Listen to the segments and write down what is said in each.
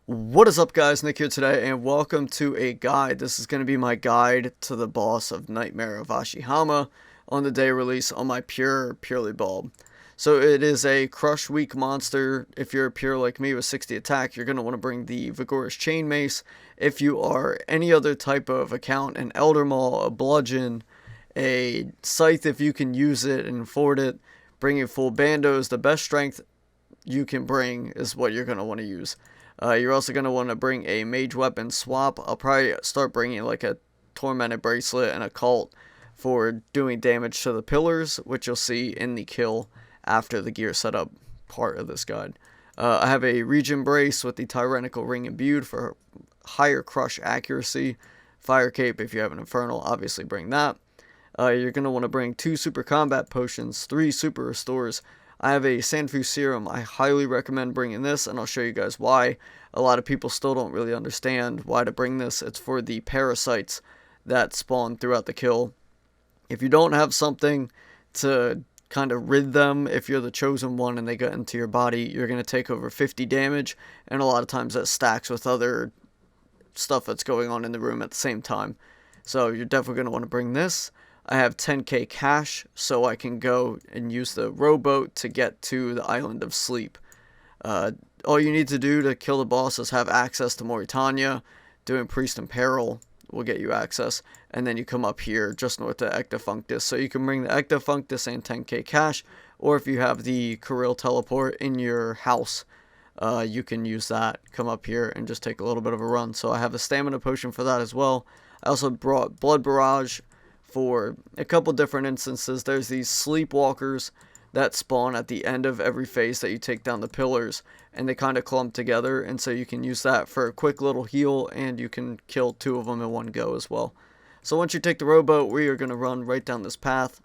What is up, guys? Nick here today, and welcome to a guide. This is going to be my guide to the boss of Nightmare of Ashihama on the day release on my purely bulb. So it is a crush weak monster. If you're a pure like me with 60 attack, you're going to want to bring the Vigorous Chain Mace. If you are any other type of account, an Elder Maul, a Bludgeon, a Scythe if you can use it and afford it, bringing full bandos, the best strength you can bring is what you're going to want to use. You're also going to want to bring a mage weapon swap. I'll probably start bringing like a tormented bracelet and a cult for doing damage to the pillars, which you'll see in the kill after the gear setup part of this guide. I have a regen brace with the tyrannical ring imbued for higher crush accuracy. Fire cape if you have an infernal, obviously bring that. You're going to want to bring 2 super combat potions, 3 super restores. I have a Sanfu serum. I highly recommend bringing this, and I'll show you guys why. A lot of people still don't really understand why to bring this. It's for the parasites that spawn throughout the kill. If you don't have something to kind of rid them, if you're the chosen one and they get into your body, you're going to take over 50 damage, and a lot of times that stacks with other stuff that's going on in the room at the same time. So you're definitely going to want to bring this. I have 10k cash, so I can go and use the rowboat to get to the Island of Sleep. All you need to do to kill the boss is have access to Mauritania. Doing Priest in Peril will get you access. And then you come up here just north of Ectofunctus. So you can bring the Ectofunctus and 10k cash. Or if you have the Kirill teleport in your house, you can use that. Come up here and just take a little bit of a run. So I have a stamina potion for that as well. I also brought Blood Barrage for a couple different instances. There's these sleepwalkers that spawn at the end of every phase that you take down the pillars, and they kind of clump together, and so you can use that for a quick little heal, and you can kill 2 of them in one go as well. So once you take the rowboat, we are going to run right down this path.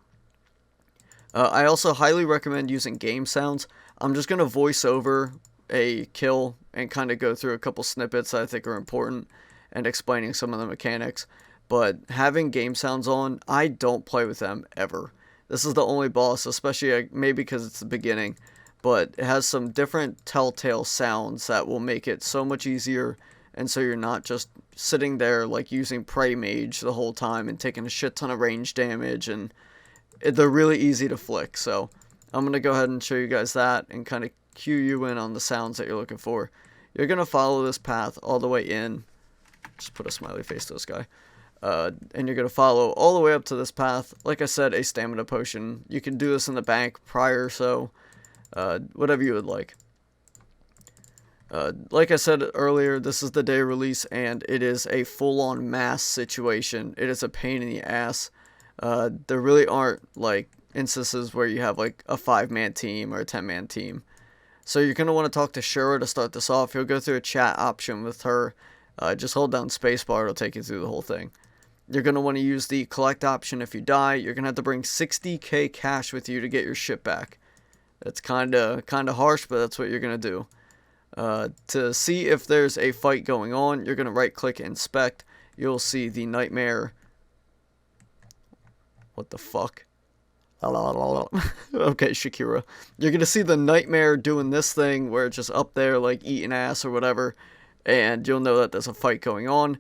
I also highly recommend using game sounds. I'm just going to voice over a kill and kind of go through a couple snippets that I think are important and explaining some of the mechanics. But having game sounds on, I don't play with them ever. This is the only boss, especially maybe because it's the beginning, but it has some different telltale sounds that will make it so much easier, and so you're not just sitting there like using Prey Mage the whole time and taking a shit ton of range damage, and they're really easy to flick. So I'm going to go ahead and show you guys that and kind of cue you in on the sounds that you're looking for. You're going to follow this path all the way in. Just put a smiley face to this guy. And you're going to follow all the way up to this path. Like I said, a stamina potion. You can do this in the bank prior, so whatever you would like. Like I said earlier, this is the day release, and it is a full-on mass situation. It is a pain in the ass. There really aren't like instances where you have like a 5-man team or a 10-man team. So you're going to want to talk to Shura to start this off. You'll go through a chat option with her. Just hold down spacebar, it'll take you through the whole thing. You're going to want to use the collect option if you die. You're going to have to bring 60k cash with you to get your shit back. That's kind of harsh, but that's what you're going to do. To see if there's a fight going on, you're going to right click inspect. You'll see the nightmare. What the fuck? Okay, Shakira. You're going to see the nightmare doing this thing where it's just up there like eating ass or whatever. And you'll know that there's a fight going on.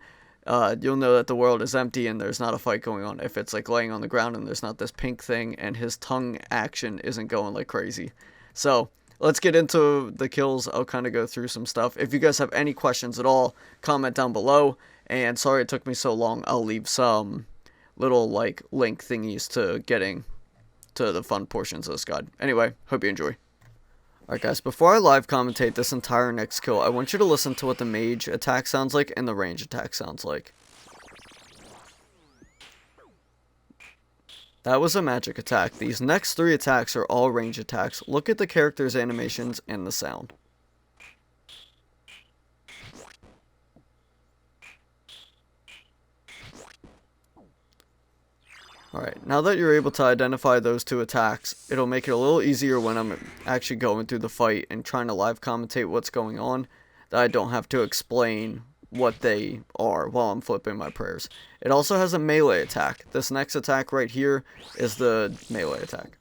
You'll know that the world is empty and there's not a fight going on if it's like laying on the ground and there's not this pink thing and his tongue action isn't going like crazy. So let's get into the kills. I'll kind of go through some stuff. If you guys have any questions at all, comment down below. And sorry it took me so long. I'll leave some little like link thingies to getting to the fun portions of this guide. Anyway, hope you enjoy. Alright guys, before I live commentate this entire next kill, I want you to listen to what the mage attack sounds like and the range attack sounds like. That was a magic attack. These next 3 attacks are all range attacks. Look at the character's animations and the sound. Alright, now that you're able to identify those 2 attacks, it'll make it a little easier when I'm actually going through the fight and trying to live commentate what's going on, that I don't have to explain what they are while I'm flipping my prayers. It also has a melee attack. This next attack right here is the melee attack.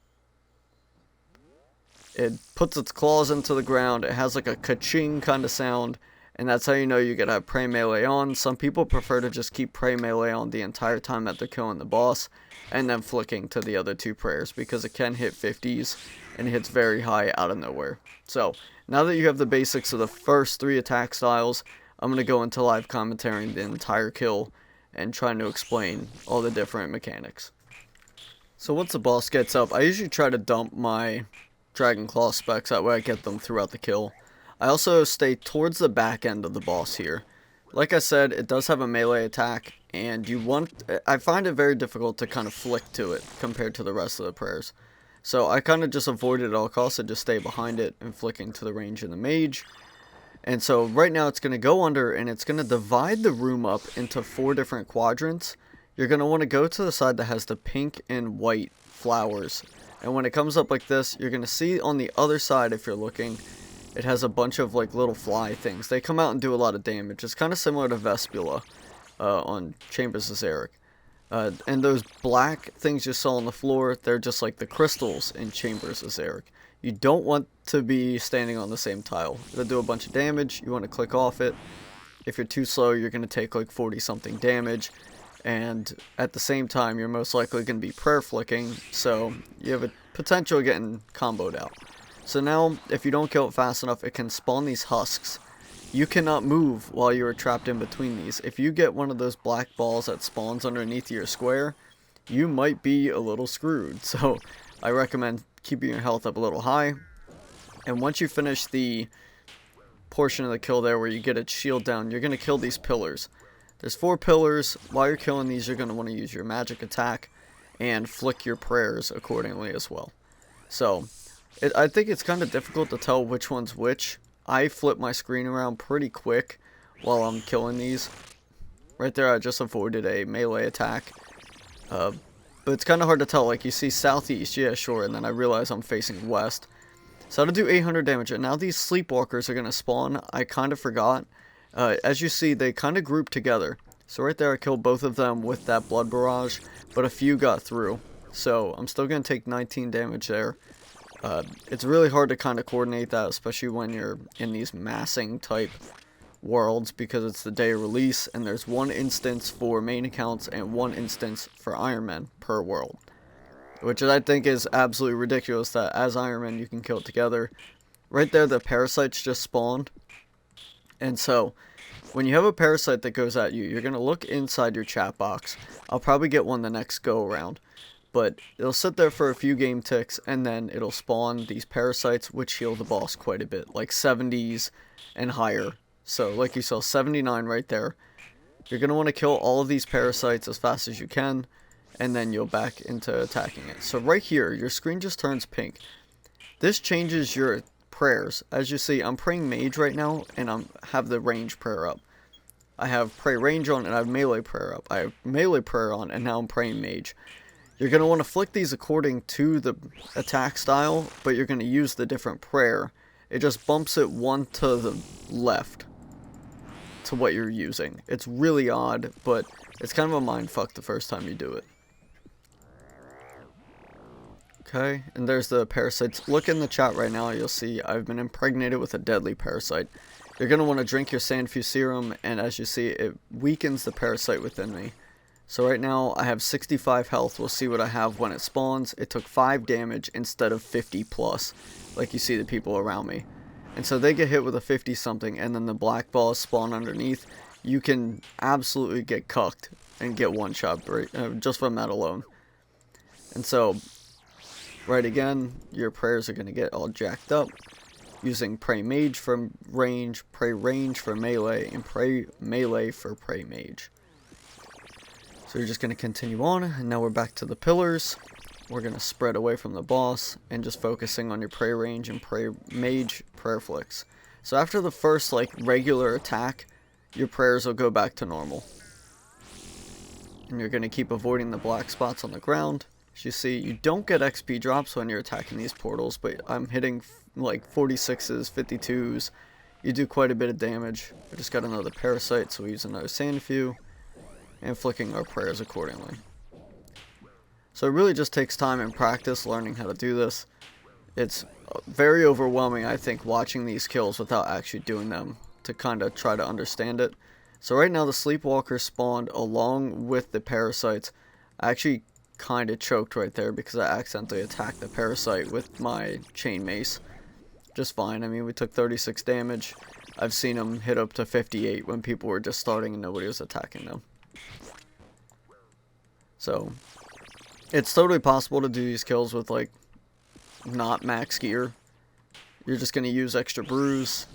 It puts its claws into the ground. It has like a ka-ching kind of sound, And that's how you know you gotta have pray melee on. Some people prefer to just keep pray melee on the entire time that they're killing the boss, and then flicking to the other two prayers, because it can hit 50s, and it hits very high out of nowhere. So, now that you have the basics of the first 3 attack styles, I'm gonna go into live commentating the entire kill, and trying to explain all the different mechanics. So once the boss gets up, I usually try to dump my Dragon Claw specs, that way I get them throughout the kill. I also stay towards the back end of the boss here. Like I said, it does have a melee attack, and I find it very difficult to kind of flick to it compared to the rest of the prayers. So I kind of just avoid it at all costs and just stay behind it and flicking to the range of the mage. And so right now it's going to go under, and it's going to divide the room up into 4 different quadrants. You're going to want to go to the side that has the pink and white flowers. And when it comes up like this, you're going to see on the other side, if you're looking, it has a bunch of like little fly things. They come out and do a lot of damage. It's kind of similar to Vespula on Chambers of Xeric. And those black things you saw on the floor, they're just like the crystals in Chambers of Xeric. You don't want to be standing on the same tile. It'll do a bunch of damage. You want to click off it. If you're too slow, you're going to take like 40 something damage. And at the same time, you're most likely going to be prayer flicking, so you have a potential of getting comboed out. So now, if you don't kill it fast enough, it can spawn these husks. You cannot move while you are trapped in between these. If you get one of those black balls that spawns underneath your square, you might be a little screwed. So I recommend keeping your health up a little high. And once you finish the portion of the kill there where you get its shield down, you're going to kill these pillars. There's 4 pillars. While you're killing these, you're going to want to use your magic attack and flick your prayers accordingly as well. So, I think it's kind of difficult to tell which one's which. I flip my screen around pretty quick while I'm killing these. Right there, I just avoided a melee attack. But it's kind of hard to tell. Like, you see southeast, yeah, sure, and then I realize I'm facing west. So to do 800 damage, and now these sleepwalkers are going to spawn. I kind of forgot. As you see, they kind of group together. So right there, I killed both of them with that blood barrage, but a few got through. So I'm still going to take 19 damage there. It's really hard to kind of coordinate that, especially when you're in these massing type worlds, because it's the day of release, and there's 1 instance for main accounts and 1 instance for Iron Man per world. Which I think is absolutely ridiculous that as Iron Man you can kill it together. Right there, the parasites just spawned. And so, when you have a parasite that goes at you, you're going to look inside your chat box. I'll probably get one the next go around. But it'll sit there for a few game ticks, and then it'll spawn these parasites, which heal the boss quite a bit. Like 70s and higher. So, like you saw, 79 right there. You're going to want to kill all of these parasites as fast as you can, and then you'll back into attacking it. So right here, your screen just turns pink. This changes your prayers. As you see, I'm praying mage right now, and I have the range prayer up. I have pray range on, and I have melee prayer up. I have melee prayer on, and now I'm praying mage. You're going to want to flick these according to the attack style, but you're going to use the different prayer. It just bumps it 1 to the left to what you're using. It's really odd, but it's kind of a mindfuck the first time you do it. Okay, and there's the parasites. Look in the chat right now, you'll see I've been impregnated with a deadly parasite. You're going to want to drink your Sandfuse serum, and as you see, it weakens the parasite within me. So right now, I have 65 health. We'll see what I have when it spawns. It took 5 damage instead of 50 plus, like you see the people around me. And so they get hit with a 50 something, and then the black balls spawn underneath. You can absolutely get cucked and get one shot just from that alone. And so, right again, your prayers are going to get all jacked up. Using Pray Mage for range, Pray Range for melee, and Pray Melee for Pray Mage. So you're just going to continue on, and now we're back to the pillars. We're going to spread away from the boss, and just focusing on your Pray Range and Pray Mage prayer flicks. So after the first, like, regular attack, your prayers will go back to normal. And you're going to keep avoiding the black spots on the ground. As you see, you don't get XP drops when you're attacking these portals, but I'm hitting like 46s, 52s. You do quite a bit of damage. I just got another parasite, so we use another Sandfuse, and flicking our prayers accordingly. So it really just takes time and practice learning how to do this. It's very overwhelming, I think, watching these kills without actually doing them to kind of try to understand it. So right now the Sleepwalker spawned along with the parasites. I actually kind of choked right there because I accidentally attacked the parasite with my chain mace. Just fine. I mean, we took 36 damage. I've seen them hit up to 58 when people were just starting and nobody was attacking them. So, it's totally possible to do these kills with, like, not max gear. You're just going to use extra brews.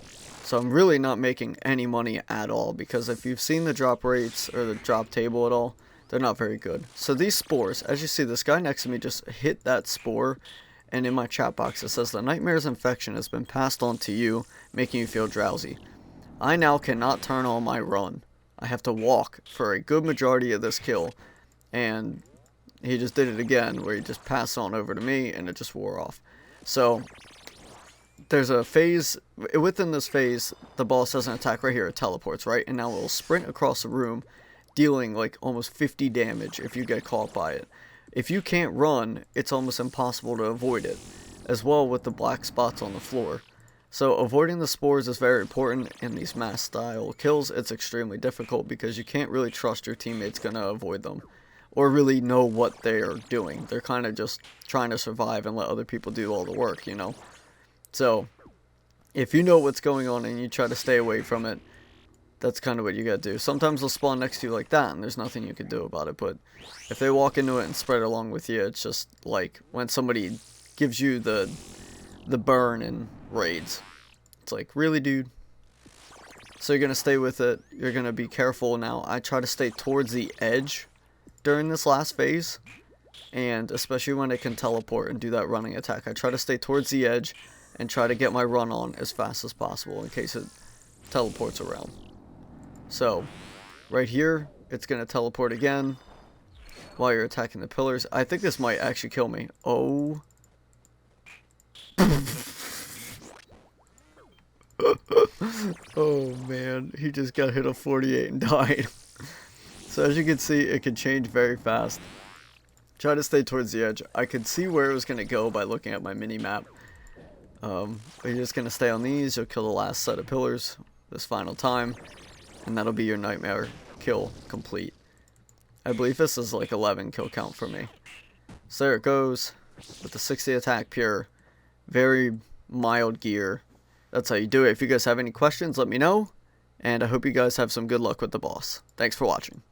So I'm really not making any money at all, because if you've seen the drop rates or the drop table at all, they're not very good. So these spores, as you see, this guy next to me just hit that spore, and in my chat box it says the Nightmare's infection has been passed on to you, making you feel drowsy. I now cannot turn on my run. I have to walk for a good majority of this kill, and he just did it again where he just passed on over to me and it just wore off. So there's a phase, within this phase, the boss doesn't attack right here, it teleports, right? And now it will sprint across the room, dealing like almost 50 damage if you get caught by it. If you can't run, it's almost impossible to avoid it, as well with the black spots on the floor. So avoiding the spores is very important. In these mass style kills, it's extremely difficult because you can't really trust your teammates gonna avoid them, or really know what they're doing. They're kind of just trying to survive and let other people do all the work, you know? So, if you know what's going on and you try to stay away from it, that's kind of what you gotta do. Sometimes they'll spawn next to you like that, and there's nothing you can do about it, but if they walk into it and spread along with you, it's just like when somebody gives you the burn in raids. It's like, really, dude? So you're gonna stay with it, you're gonna be careful. Now, I try to stay towards the edge during this last phase, and especially when it can teleport and do that running attack, I try to stay towards the edge and try to get my run on as fast as possible in case it teleports around. So, right here, it's going to teleport again while you're attacking the pillars. I think this might actually kill me. Oh. Oh man, he just got hit a 48 and died. So as you can see, it can change very fast. Try to stay towards the edge. I could see where it was going to go by looking at my mini-map. But you're just going to stay on these. You'll kill the last set of pillars this final time, and that'll be your Nightmare kill complete. I believe this is like 11 kill count for me. So there it goes with the 60 attack pure. Very mild gear. That's how you do it. If you guys have any questions, let me know. And I hope you guys have some good luck with the boss. Thanks for watching.